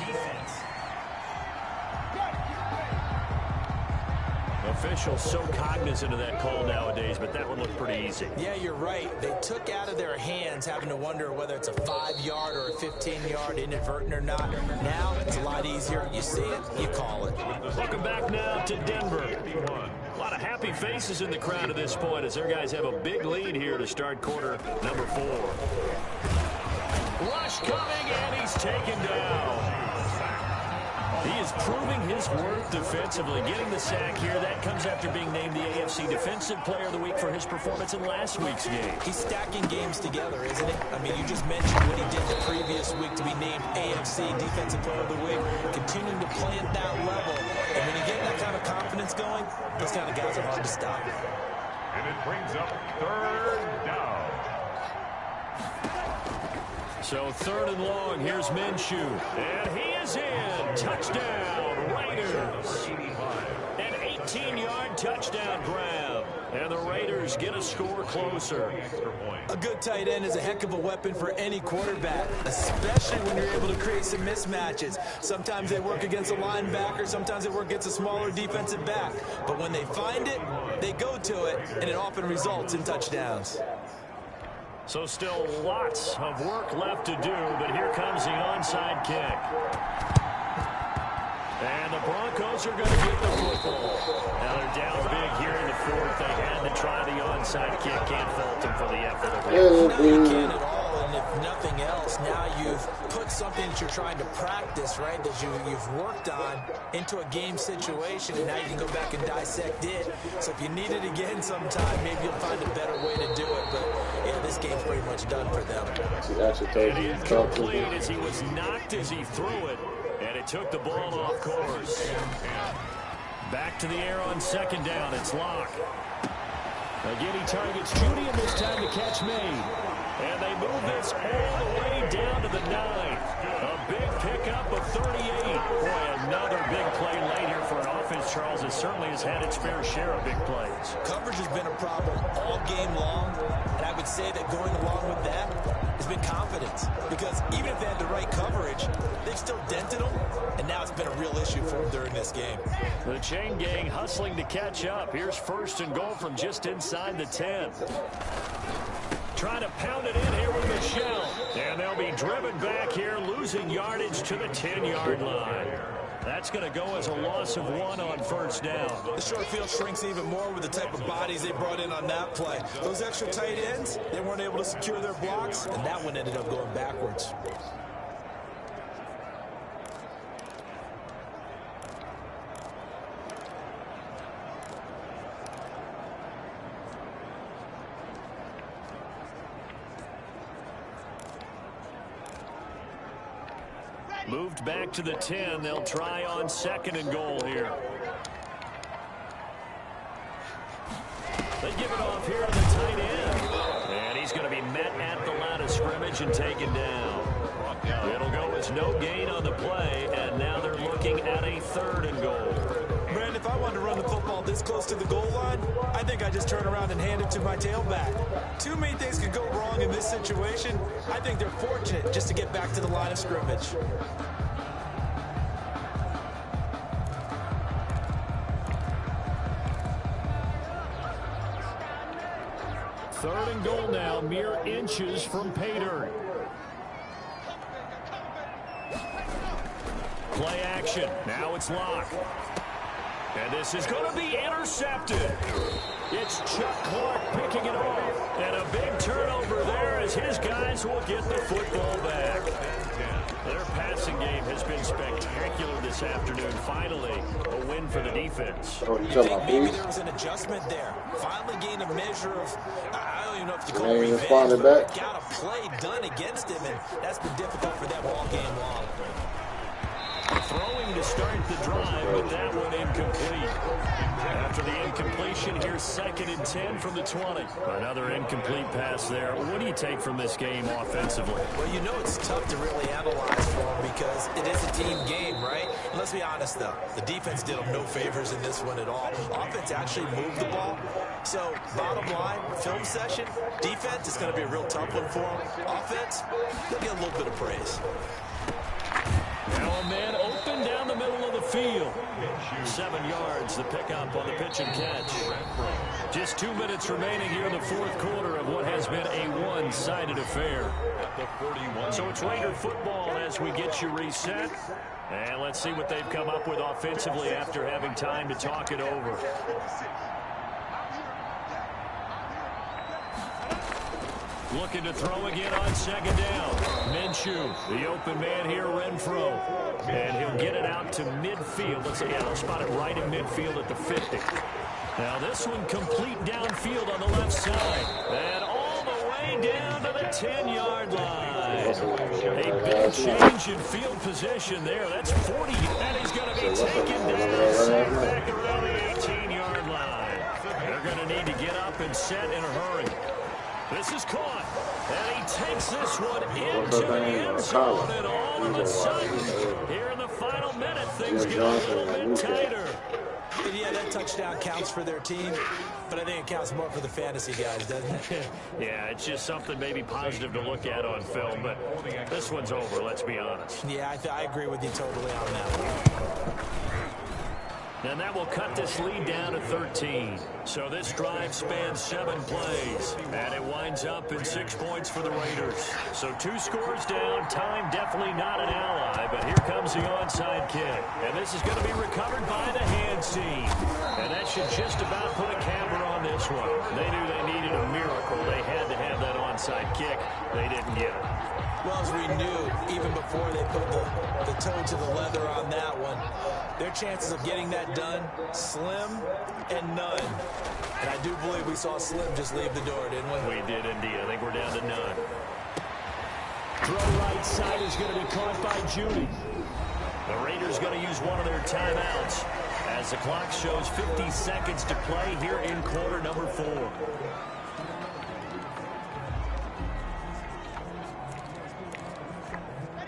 Officials so cognizant of that call nowadays, but that one looked pretty easy. Yeah, you're right. They took out of their hands having to wonder whether it's a 5-yard or a 15-yard inadvertent or not. Now it's a lot easier. You see it, you call it. Welcome back now to Denver. A lot of happy faces in the crowd at this point as their guys have a big lead here to start quarter number 4. Rush coming, and he's taken down. He is proving his worth defensively, getting the sack here. That comes after being named the AFC Defensive Player of the Week for his performance in last week's game. He's stacking games together, isn't he? I mean, you just mentioned what he did the previous week to be named AFC Defensive Player of the Week, continuing to play at that level. And when you get that kind of confidence going, those kind of guys are hard to stop. And it brings up 3rd down. So 3rd and long, here's Minshew. And he is in. Touchdown, Raiders. An 18-yard touchdown grab. And the Raiders get a score closer. A good tight end is a heck of a weapon for any quarterback, especially when you're able to create some mismatches. Sometimes they work against a linebacker, sometimes they work against a smaller defensive back. But when they find it, they go to it, and it often results in touchdowns. So still lots of work left to do, but here comes the onside kick. And the Broncos are going to get the football. Now they're down big here in the 4th. They had to try the onside kick. Can't fault them for the effort of it. No, you can't at all. And if nothing else, now you've put something that you're trying to practice, right, that you've worked on into a game situation, and now you can go back and dissect it. So if you need it again sometime, maybe you'll find a better way to do it. But, yeah, this game's pretty much done for them. And incomplete as he was knocked as he threw it. And it took the ball off course. Back to the air on 2nd down. It's Locke. Again, he targets Judy, and this time the catch made. And they move this all the way down to the 9. A big pickup of 38. Boy, another big play late here for an offense, Charles, that certainly has had its fair share of big plays. Coverage has been a problem all game long, and I would say that going along with that has been confidence. Because even if they had the right coverage, they've still dented them, and now it's been a real issue for them during this game. The chain gang hustling to catch up. Here's 1st and goal from just inside the 10. Trying to pound it in here with Michelle. And they'll be driven back here, losing yardage to the 10-yard line. That's going to go as a loss of 1 on 1st down. The short field shrinks even more with the type of bodies they brought in on that play. Those extra tight ends, they weren't able to secure their blocks, and that one ended up going backwards. Moved back to the 10. They'll try on 2nd and goal here. They give it off here to the tight end. And he's going to be met at the line of scrimmage and taken down. It'll go as no gain on the play, and now they're looking at a 3rd and goal. Brandon, if I wanted to run the football this close to the goal line, I think I just turn around and hand it to my tailback. Too many things could go wrong in this situation. I think they're fortunate just to get back to the line of scrimmage. Third and goal now, mere inches from pay dirt. Play action. Now it's Locke. And this is going to be intercepted. It's Chuck Clark picking it off. And a big turnover there as his guys will get the football back. Their passing game has been spectacular this afternoon. Finally, a win for the defense. You think maybe there was an adjustment there. Finally gained a measure of, I don't even know if you call it revenge, but got a play done against him, and that's been difficult for them all game long. Throwing to start the drive, but that one incomplete. After the incompletion, here's 2nd and 10 from the 20. Another incomplete pass there. What do you take from this game offensively? Well, you know it's tough to really analyze for them because it is a team game, right? And let's be honest, though. The defense did them no favors in this one at all. Offense actually moved the ball. So, bottom line, film session, defense is going to be a real tough one for them. Offense, they'll get a little bit of praise. Now a man open down the middle of the field. 7 yards, the pickup on the pitch and catch. Just 2 minutes remaining here in the 4th quarter of what has been a one-sided affair. So it's Raider football as we get you reset. And let's see what they've come up with offensively after having time to talk it over. Looking to throw again on 2nd down. Minshew, the open man here, Renfro. And he'll get it out to midfield. Let's see, they'll spot it right in midfield at the 50. Now this one complete downfield on the left side. And all the way down to the 10-yard line. A big change in field position there. That's 40. And he's going to be taken down back around the 18-yard line. They're going to need to get up and set in a hurry. This is caught. And he takes this one into the end zone, and all of a sudden, here in the final minute, things get a little bit tighter. Yeah, that touchdown counts for their team, but I think it counts more for the fantasy guys, doesn't it? Yeah, it's just something maybe positive to look at on film, but this one's over, let's be honest. Yeah, I agree with you totally on that one. And that will cut this lead down to 13. So this drive spans 7 plays. And it winds up in 6 points for the Raiders. So 2 scores down. Time definitely not an ally. But here comes the onside kick. And this is going to be recovered by the hands team. And that should just about put a camera on this one. They knew they needed a miracle. They had to have that onside kick. They didn't get it. Well, as we knew, even before they put the toe to the leather on that one, their chances of getting that done, slim and none. And I do believe we saw Slim just leave the door, didn't we? We did indeed. I think we're down to none. Throw right side is going to be caught by Judy. The Raiders going to use one of their timeouts as the clock shows 50 seconds to play here in quarter number 4.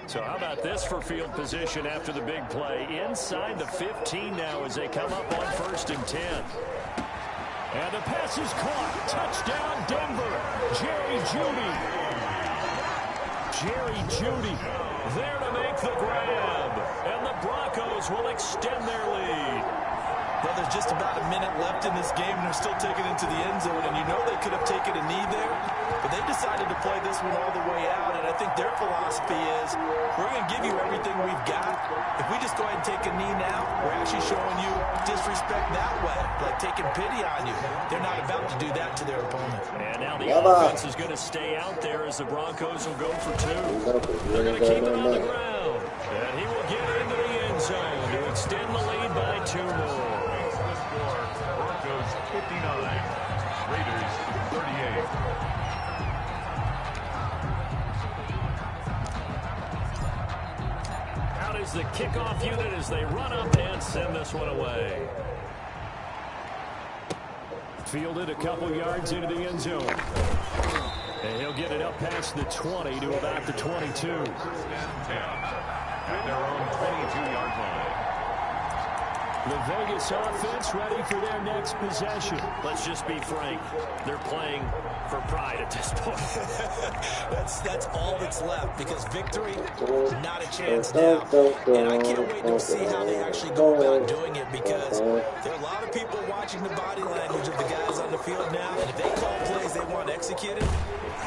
So how about this for field position after the big play? Inside the 15 now as they come up on 1st and 10. And the pass is caught. Touchdown, Denver. Jerry Jeudy. Jerry Jeudy there to make the grab. And the Broncos will extend their lead. Well, there's just about a minute left in this game, and they're still taking it into the end zone. And you know they could have taken a knee there, but they decided to play this one all the way out. And I think their philosophy is, we're going to give you everything we've got. If we just go ahead and take a knee now, we're actually showing you disrespect that way, like taking pity on you. They're not about to do that to their opponent. And now the offense is going to stay out there as the Broncos will go for 2. They're going to keep it on the ground. And he will get into the end zone to extend the lead by 2 more. Broncos 59, Raiders 38. Out is the kickoff unit as they run up and send this one away. Fielded a couple yards into the end zone. And he'll get it up past the 20 to about the 22. At their own 22-yard line. The Vegas offense ready for their next possession. Let's just be frank. They're playing for pride at this point. That's all that's left, because victory, not a chance now. And I can't wait to see how they actually go about doing it, because there are a lot of people watching the body language of the guys on the field now. And if they call plays they want executed,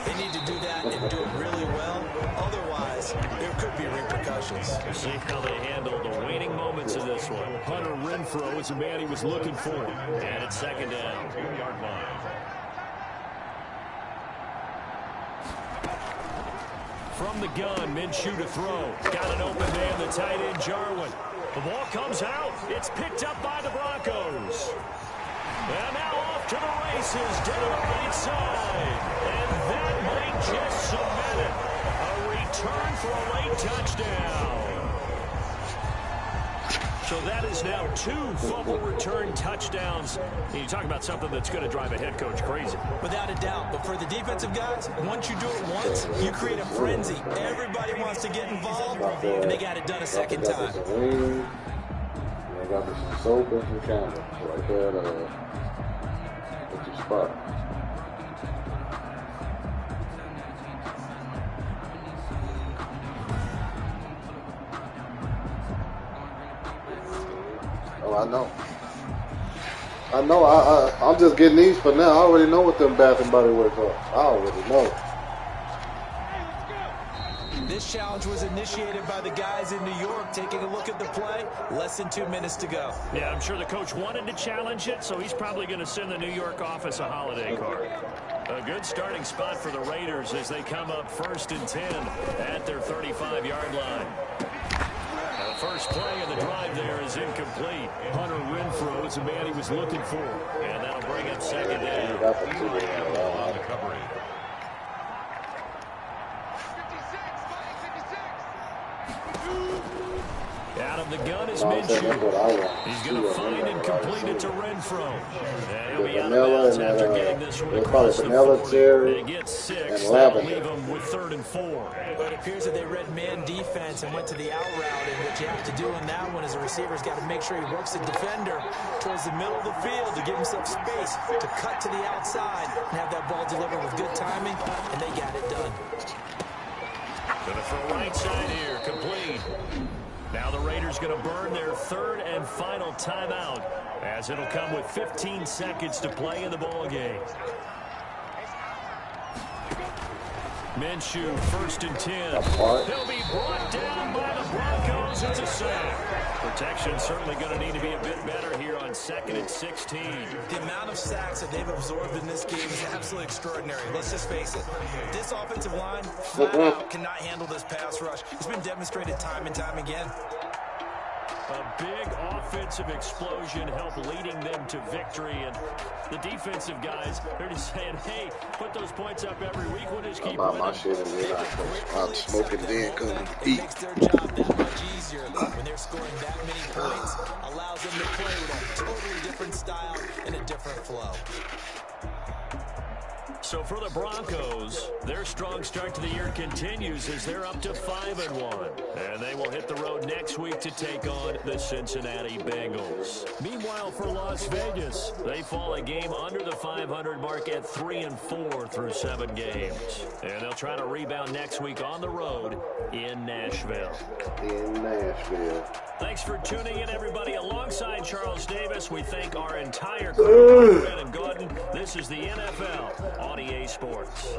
they need to do that and do it really well. Otherwise, there could be repercussions. We'll see how they handle the waning moments of this one. Hunter Renfrow is the man he was looking for. And it's 2nd down. 2-yard line. From the gun, Minshew to throw. Got an open man, the tight end, Jarwin. The ball comes out. It's picked up by the Broncos. And now off to the races, down the right side. And that might just cement it. A return for a late touchdown. So that is now 2 fumble return touchdowns. You talk about something that's going to drive a head coach crazy. Without a doubt. But for the defensive guys, once you do it once, you create a frenzy. Everybody wants to get involved, and they got it done a second time. I got some soap and some candles right there at your spot. Oh, I know. I'm just getting these for now. I already know what them Bath and Body Works are. I already know. This challenge was initiated by the guys in New York. Taking a look at the play, less than 2 minutes to go. Yeah, I'm sure the coach wanted to challenge it, so he's probably going to send the New York office a holiday card. A good starting spot for the Raiders as they come up 1st and 10 at their 35-yard line. The first play of the drive there is incomplete. Hunter Renfrow is the man he was looking for. And that'll bring up 2nd down. On the coverage. Out of the gun is No, I'm saying that's what I Minshew. want. He's going to find and complete it to Renfro. And he'll The be out of vanilla bounds and after that, getting this one it's probably across the vanilla, 40. cherry, They get 6. and That'll lavender. leave them with 3rd and 4. Well, it appears that they read man defense and went to the out route, and what you have to do on that one is the receiver's got to make sure he works the defender towards the middle of the field to give himself space to cut to the outside and have that ball delivered with good timing, and they got it done. Gonna throw right side here, complete. Now the Raiders going to burn their 3rd and final timeout, as it'll come with 15 seconds to play in the ball game. Minshew, 1st and 10. He'll be brought down by the Broncos. It's a sack. Protection certainly going to need to be a bit better here on 2nd and 16. The amount of sacks that they've absorbed in this game is absolutely extraordinary. Let's just face it. This offensive line flat out cannot handle this pass rush. It's been demonstrated time and time again. A big offensive explosion helped leading them to victory. And the defensive guys, they're just saying, hey, put those points up every week. We'll just keep winning. My shit and then I'm smoking then coming to It eat. makes their job that much easier when they're scoring that many points. Allows them to play with a totally different style and a different flow. So for the Broncos, their strong start to the year continues as they're up to 5-1. And they will hit the road next week to take on the Cincinnati Bengals. Meanwhile, for Las Vegas, they fall a game under the 500 mark at 3-4 through 7 games. And they'll try to rebound next week on the road in Nashville. Thanks for tuning in, everybody. Alongside Charles Davis, we thank our entire crew, Ben and Gordon. This is the NFL on EA Sports.